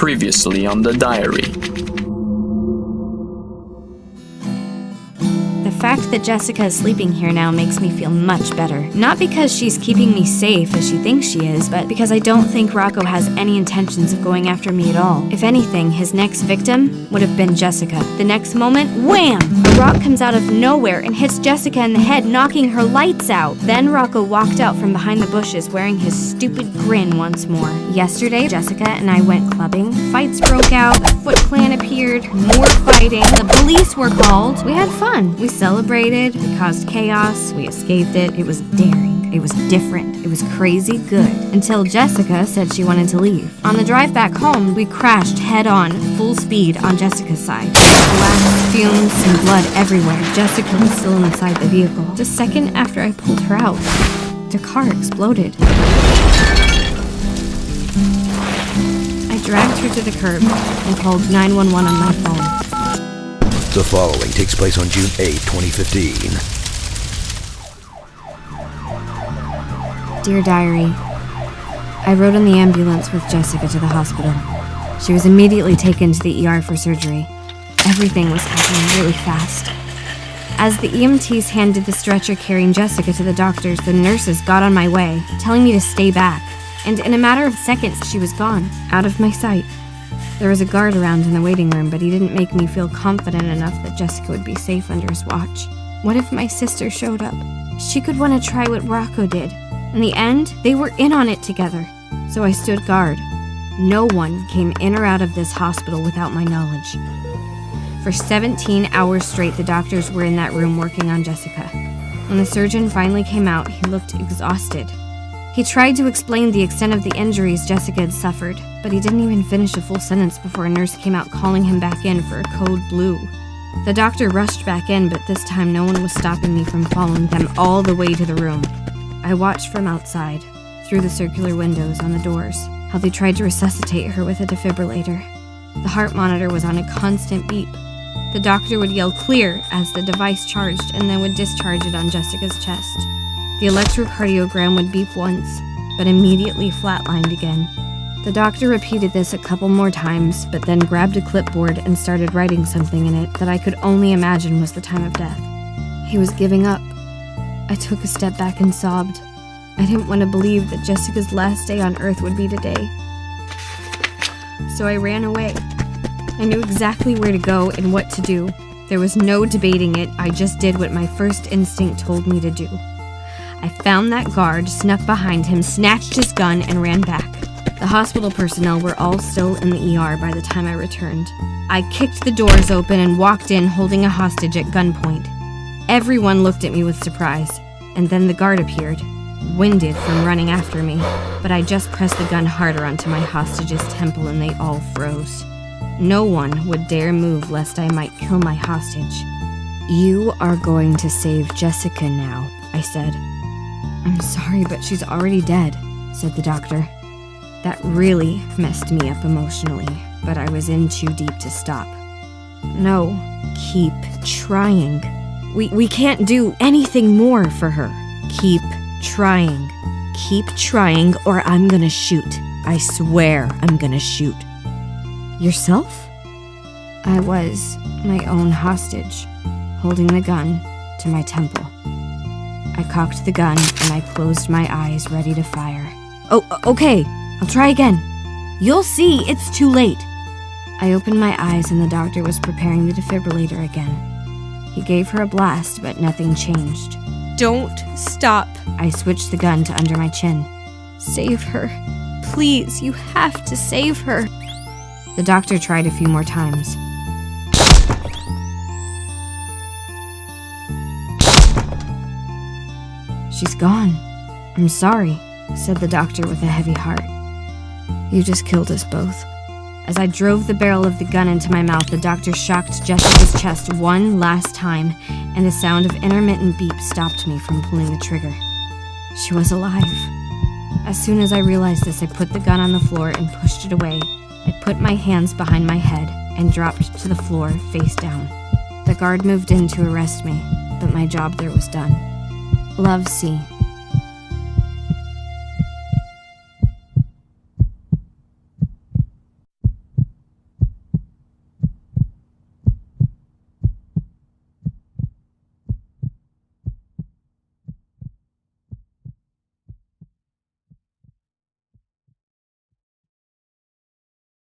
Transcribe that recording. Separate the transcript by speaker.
Speaker 1: Previously on the diary.
Speaker 2: The fact that Jessica is sleeping here now makes me feel much better. Not because she's keeping me safe as she thinks she is, but because I don't think Rocco has any intentions of going after me at all. If anything, his next victim would have been Jessica. The next moment, wham! A rock comes out of nowhere and hits Jessica in the head, knocking her lights out. Then Rocco walked out from behind the bushes wearing his stupid grin once more. Yesterday, Jessica and I went clubbing. Fights broke out, the Foot Clan appeared, more fighting, the police were called. We had fun. We celebrated, we caused chaos, we escaped it. It was daring, it was different, it was crazy good. Until Jessica said she wanted to leave. On the drive back home, we crashed head-on, full speed on Jessica's side. Glass, fumes, and blood everywhere. Jessica was still inside the vehicle. Just a second after I pulled her out, the car exploded. I dragged her to the curb and called 911 on my phone.
Speaker 3: The following takes place on June 8, 2015.
Speaker 2: Dear Diary, I rode in the ambulance with Jessica to the hospital. She was immediately taken to the ER for surgery. Everything was happening really fast. As the EMTs handed the stretcher carrying Jessica to the doctors, the nurses got on my way, telling me to stay back. And in a matter of seconds, she was gone, out of my sight. There was a guard around in the waiting room, but he didn't make me feel confident enough that Jessica would be safe under his watch. What if my sister showed up? She could want to try what Rocco did. In the end, they were in on it together. So I stood guard. No one came in or out of this hospital without my knowledge. For 17 hours straight, the doctors were in that room working on Jessica. When the surgeon finally came out, he looked exhausted. He tried to explain the extent of the injuries Jessica had suffered, but he didn't even finish a full sentence before a nurse came out calling him back in for a code blue. The doctor rushed back in, but this time no one was stopping me from following them all the way to the room. I watched from outside, through the circular windows on the doors, how they tried to resuscitate her with a defibrillator. The heart monitor was on a constant beep. The doctor would yell "clear" as the device charged and then would discharge it on Jessica's chest. The electrocardiogram would beep once, but immediately flatlined again. The doctor repeated this a couple more times, but then grabbed a clipboard and started writing something in it that I could only imagine was the time of death. He was giving up. I took a step back and sobbed. I didn't want to believe that Jessica's last day on Earth would be today. So I ran away. I knew exactly where to go and what to do. There was no debating it. I just did what my first instinct told me to do. I found that guard, snuck behind him, snatched his gun, and ran back. The hospital personnel were all still in the ER by the time I returned. I kicked the doors open and walked in holding a hostage at gunpoint. Everyone looked at me with surprise, and then the guard appeared, winded from running after me, but I just pressed the gun harder onto my hostage's temple and they all froze. No one would dare move lest I might kill my hostage. "You are going to save Jessica now," I said. "I'm sorry, but she's already dead," said the doctor. That really messed me up emotionally, but I was in too deep to stop. "No, keep trying. We can't do anything more for her. Keep trying. Keep trying, or I'm gonna shoot. I swear I'm gonna shoot." "Yourself?" I was my own hostage, holding the gun to my temple. I cocked the gun and I closed my eyes, ready to fire. "Oh, okay, I'll try again. You'll see, it's too late." I opened my eyes and the doctor was preparing the defibrillator again. He gave her a blast, but nothing changed. "Don't stop." I switched the gun to under my chin. "Save her. Please, you have to save her." The doctor tried a few more times. "She's gone. I'm sorry," said the doctor with a heavy heart. "You just killed us both." As I drove the barrel of the gun into my mouth, the doctor shocked Jessica's chest one last time, and the sound of intermittent beeps stopped me from pulling the trigger. She was alive. As soon as I realized this, I put the gun on the floor and pushed it away. I put my hands behind my head and dropped to the floor face down. The guard moved in to arrest me, but my job there was done. Love, C.